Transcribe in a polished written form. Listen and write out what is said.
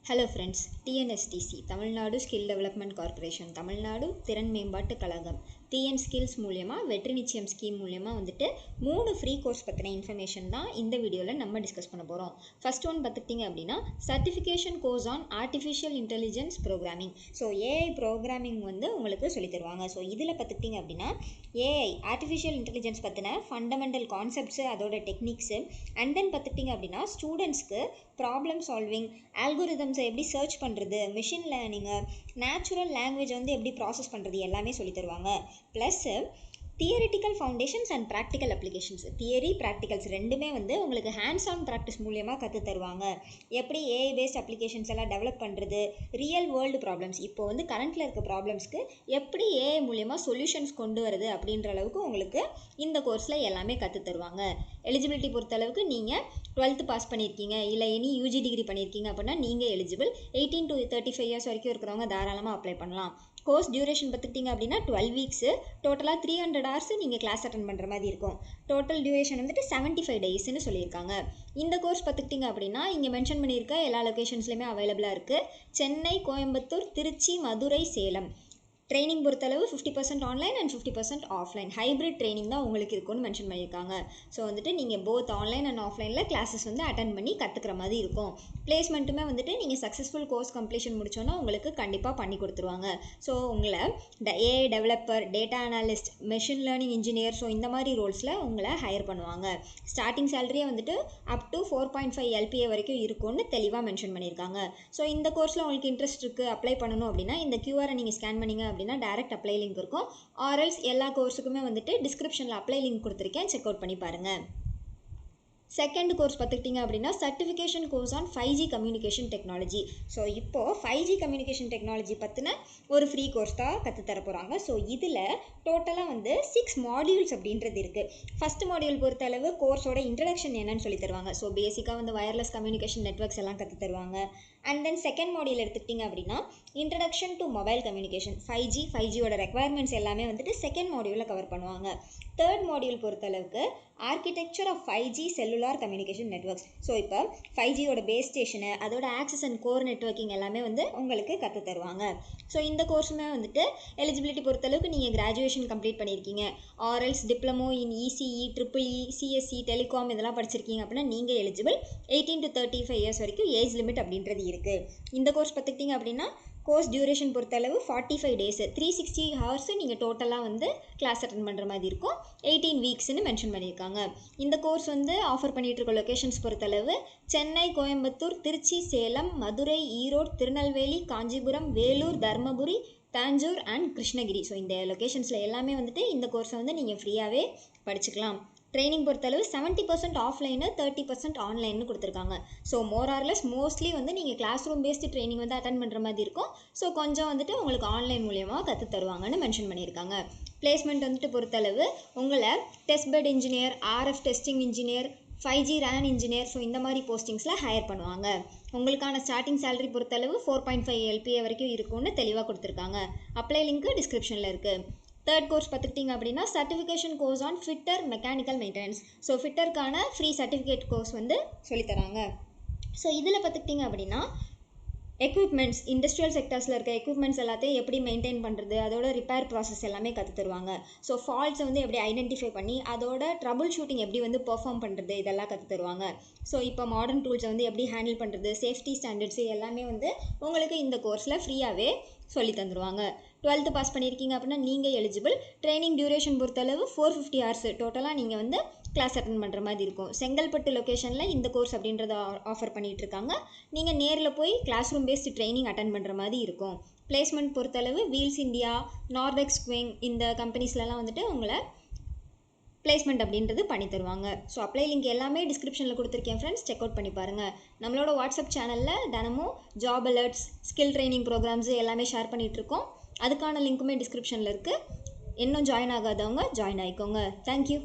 Hello friends, TNSTC, Tamil Nadu skill development corporation, Tamil Nadu திறன் மேம்பாட்டு கழகம், TN skills மூலயமா வெற்றி நிச்சயம் ஸ்கீம் மூலயமா வந்துட்டு 3 ஃப்ரீ கோர்ஸ் பற்றின இன்ஃபர்மேஷன் தான் இந்த வீடியோவில் நம்ம டிஸ்கஸ் பண்ண போகிறோம். ஃபர்ஸ்ட் ஒன் பார்த்துக்கிட்டிங்க அப்படின்னா certification course on artificial intelligence programming. So AI programming வந்து உங்களுக்கு சொல்லித் தருவாங்க. ஸோ இதில் பார்த்துக்கிட்டிங்க அப்படின்னா ஏஐ ஆர்டிஃபிஷியல் இன்டெலிஜென்ஸ் பற்றின ஃபண்டமெண்டல் கான்செப்ட்ஸு, அதோட டெக்னிக்ஸு, அண்ட் தென் பார்த்துக்கிட்டிங்க அப்படின்னா ஸ்டூடெண்ட்ஸ்க்கு ப்ராப்ளம் சால்விங், ஆல்கோரிதம்ஸை எப்படி சர்ச் பண்ணுறது, மிஷின் லேர்னிங்கு, நேச்சுரல் லாங்குவேஜ் வந்து எப்படி ப்ராசஸ் பண்ணுறது எல்லாமே சொல்லித் தருவாங்க. Plus theoretical foundations and practical applications, theory practicals ரெண்டுமே வந்து உங்களுக்கு ஹேண்ட்ஸ் ஆன் ப்ராக்டிஸ் மூலியமாக கற்றுத் தருவாங்க. எப்படி ஏஐ பேஸ்ட் அப்ளிகேஷன்ஸ் எல்லாம் டெவலப் பண்ணுறது, ரியல் வேர்ல்டு ப்ராப்ளம்ஸ், இப்போ வந்து கரண்ட்டில் இருக்க ப்ராப்ளம்ஸ்க்கு எப்படி ஏஐ மூலியமாக சொல்யூஷன்ஸ் கொண்டு வருது அப்படின்ற அளவுக்கு உங்களுக்கு இந்த கோர்ஸில் எல்லாமே கற்றுத் தருவாங்க. எலிஜிபிலிட்டி பொறுத்தளவுக்கு நீங்கள் 12th பாஸ் பண்ணியிருக்கீங்க, இல்லை எனி யூஜி டிகிரி பண்ணியிருக்கீங்க அப்படின்னா நீங்கள் எலிஜிபிள். 18 to 35 இயர்ஸ் வரைக்கும் இருக்கிறவங்க தாராளமாக அப்ளை பண்ணலாம். கோர்ஸ் டியூரேஷன் பார்த்துக்கிட்டிங்க அப்படின்னா 12 வீக்ஸு, டோட்டலாக 300 hours நீங்கள் கிளாஸ் அட்டன் பண்ணுற மாதிரி இருக்கும். டோட்டல் டியூரேஷன் வந்துட்டு 75 daysன்னு சொல்லியிருக்காங்க. இந்த கோர்ஸ் பார்த்துக்கிட்டிங்க அப்படின்னா இங்கே மென்ஷன் பண்ணியிருக்க எல்லா லொக்கேஷன்ஸ்லையுமே அவைலபிளாக இருக்குது. சென்னை, கோயம்புத்தூர், திருச்சி, மதுரை, சேலம். ட்ரைனிங் பொறுத்தளவு 50% online and 50% offline hybrid training தான் உங்களுக்கு இருக்கும்னு மென்ஷன் பண்ணியிருக்காங்க. ஸோ வந்துட்டு நீங்கள் போத் ஆன்லைன் அண்ட் ஆஃப்லைனில் கிளாஸஸ் வந்து அட்டன் பண்ணி கற்றுக்கிற மாதிரி இருக்கும். பிளேஸ்மெண்ட்டுமே வந்துட்டு நீங்கள் சக்ஸஸ்ஃபுல் கோர்ஸ் கம்ப்ளீஷன் முடிச்சோன்னா உங்களுக்கு கண்டிப்பாக பண்ணி கொடுத்துருவாங்க. ஸோ உங்களை AI developer, data analyst, machine learning engineer, so இந்த மாதிரி ரோல்ஸில் உங்களை ஹையர் பண்ணுவாங்க. ஸ்டார்டிங் சேலரியே வந்துட்டு அப் டு 4.5 LPA வரைக்கும் இருக்கும்னு தெளிவாக மென்ஷன் பண்ணியிருக்காங்க. ஸோ இந்த கோர்ஸில் உங்களுக்கு இன்ட்ரெஸ்ட் இருக்குது, அப்ளை பண்ணணும் அப்படின்னா இந்த QR நீங்கள் ஸ்கேன் பண்ணிங்க அப்படின்னா டைரக்ட் அப்ளை லிங்க் இருக்கும். ஆர்எல்ஸ் எல்லா கோர்ஸுக்குமே வந்துட்டு டிஸ்கிரிப்ஷனில் அப்ளை லிங்க் கொடுத்துருக்கேன், செக் அவுட் பண்ணி பாருங்கள். செகண்ட் கோர்ஸ் பார்த்துக்கிட்டிங்க அப்படின்னா certification course on 5G communication technology. So இப்போது 5G கம்யூனிகேஷன் டெக்னாலஜி பற்றின ஒரு ஃப்ரீ கோர்ஸ் தான் கற்றுத்தர போகிறாங்க. ஸோ இதில் டோட்டலாக வந்து 6 மாடியூல்ஸ் அப்படின்றது இருக்குது. ஃபஸ்ட் மாடியூல் பொறுத்தளவு கோர்ஸோட இன்ட்ரடக்ஷன் என்னன்னு சொல்லி தருவாங்க. ஸோ பேசிக்காக வந்து வயர்லெஸ் கம்யூனிகேஷன் நெட்வொர்க்ஸ் எல்லாம் கற்று தருவாங்க. அண்ட் தென் செகண்ட் மாடியூல் எடுத்துக்கிட்டிங்க அப்படின்னா இன்ட்ரடக்ஷன் டு மொபைல் கம்யூனிகேஷன், 5Gயோட ரெக்வயர்மெண்ட்ஸ் எல்லாமே வந்துட்டு செகண்ட் மாடியூலில் கவர் பண்ணுவாங்க. தேர்ட் மாடியூல் பொறுத்தளவுக்கு architecture of 5G cellular communication networks. So இப்போ 5Gயோட பேஸ் ஸ்டேஷனு, அதோட ஆக்சஸ் அண்ட் கோர் நெட்வொர்க்கிங் எல்லாமே வந்து உங்களுக்கு கற்று தருவாங்க. ஸோ இந்த கோர்ஸுமே வந்துட்டு எலிஜிபிலிட்டி பொறுத்தளவுக்கு நீங்கள் கிராஜுவேஷன் கம்ப்ளீட் பண்ணியிருக்கீங்க, or else diploma in ECE, EEE, CSE, telecom இதெல்லாம் படிச்சிருக்கீங்க அப்படின்னா நீங்கள் எலிஜிபிள். 18 to 35 இயர்ஸ் வரைக்கும் ஏஜ் லிமிட் அப்படின்றது இருக்குது. இந்த கோர்ஸ் பார்த்துக்கிட்டிங்க அப்படின்னா கோர்ஸ் டியூரேஷன் பொறுத்தளவு 45 days, 360 hours நீங்கள் டோட்டலாக வந்து கிளாஸ் அட்டன் பண்ணுற மாதிரி இருக்கும். 18 weeksன்னு மென்ஷன் பண்ணியிருக்காங்க. இந்த கோர்ஸ் வந்து ஆஃபர் பண்ணிகிட்டு இருக்க லொக்கேஷன்ஸ் பொறுத்தளவு சென்னை, கோயம்புத்தூர், திருச்சி, சேலம், மதுரை, ஈரோடு, திருநெல்வேலி, காஞ்சிபுரம், வேலூர், தர்மபுரி, தஞ்சூர் அண்ட் கிருஷ்ணகிரி. ஸோ இந்த லொக்கேஷன்ஸில் எல்லாமே வந்துட்டு இந்த கோர்ஸை வந்து நீங்கள் ஃப்ரீயாகவே படிச்சுக்கலாம். ட்ரைனிங் பொறுத்தளவு 70% ஆஃப்லைனு, 30% ஆன்லைன்னு கொடுத்துருக்காங்க. ஸோ மோரார்லெஸ் மோஸ்ட்லி வந்து நீங்கள் கிளாஸ் ரூம் பேஸ்டு ட்ரைனிங் வந்து அட்டன் பண்ணுற மாதிரி இருக்கும். ஸோ கொஞ்சம் வந்துட்டு உங்களுக்கு ஆன்லைன் மூலியமாக கற்று தருவாங்கன்னு மென்ஷன் பண்ணியிருக்காங்க. பிளேஸ்மெண்ட் வந்துட்டு பொறுத்தளவு உங்களை test bed engineer, RF testing engineer, 5G RAN engineer, so இந்த மாதிரி போஸ்டிங்ஸில் ஹையர் பண்ணுவாங்க. உங்களுக்கான ஸ்டார்டிங் சேலரி பொறுத்தளவு 4.5 LPA வரைக்கும் இருக்கும்னு தெளிவாக கொடுத்துருக்காங்க. அப்ளை லிங்க்கு டிஸ்கிரிப்ஷனில் இருக்குது. தேர்ட் கோர்ஸ் பார்த்துக்கிட்டிங்க அப்படின்னா certification course on fitter mechanical maintenance. So ஃபிட்டருக்கான ஃப்ரீ சர்டிஃபிகேட் கோர்ஸ் வந்து சொல்லித்தராங்க. ஸோ இதில் பார்த்துக்கிட்டிங்க அப்படின்னா எக்யூப்மெண்ட்ஸ், இண்டஸ்ட்ரியல் செக்டர்ஸில் இருக்க எக்யூப்மெண்ட்ஸ் எல்லாத்தையும் எப்படி மெயின்டைன் பண்ணுறது, அதோட ரிப்பேர் ப்ராசஸ் எல்லாமே கற்று தருவாங்க. ஸோ ஃபால்ட்ஸை வந்து எப்படி ஐடென்டிஃபை பண்ணி அதோட ட்ரபுள் ஷூட்டிங் எப்படி வந்து பெர்ஃபார்ம் பண்ணுறது இதெல்லாம் கற்று தருவாங்க. ஸோ இப்போ மாடர்ன் டூல்ஸை வந்து எப்படி ஹேண்டில் பண்ணுறது, சேஃப்டி ஸ்டாண்டர்ட்ஸு எல்லாமே வந்து உங்களுக்கு இந்த கோர்ஸில் ஃப்ரீயாகவே சொல்லி தந்துடுவாங்க. 12th பாஸ் பண்ணியிருக்கீங்க அப்படின்னா நீங்கள் எலிஜிபிள். ட்ரைனிங் டியூரேஷன் பொறுத்தளவு 450 hours டோட்டலாக நீங்கள் வந்து கிளாஸ் அட்டன் பண்ணுற மாதிரி இருக்கும். செங்கல்பட்டு லொக்கேஷனில் இந்த கோர்ஸ் அப்படின்றத ஆஃபர் பண்ணிகிட்டு இருக்காங்க. நீங்கள் நேரில் போய் classroom based training attend பண்ணுற மாதிரி இருக்கும். பிளேஸ்மெண்ட் பொறுத்தளவு வீல்ஸ் இந்தியா, நார்வெக்ஸ் குவிங் இந்த கம்பெனிஸ்லலாம் வந்துட்டு உங்களை பிளேஸ்மெண்ட் அப்படின்றது பண்ணி தருவாங்க. ஸோ அப்ளை லிங்க் எல்லாமே டிஸ்கிரிப்ஷனில் கொடுத்துருக்கேன் ஃப்ரெண்ட்ஸ், செக் அவுட் பண்ணி பாருங்கள். நம்மளோட வாட்ஸ்அப் சேனலில் தினமும் job alerts, skill training programs எல்லாமே ஷேர் பண்ணிகிட்ருக்கோம். அதுக்கான லிங்க்குமே டிஸ்கிரிப்ஷனில் இருக்குது. இன்னும் ஜாயின் ஆகாதவங்க ஜாயின் ஆகிக்கோங்க. தேங்க்யூ.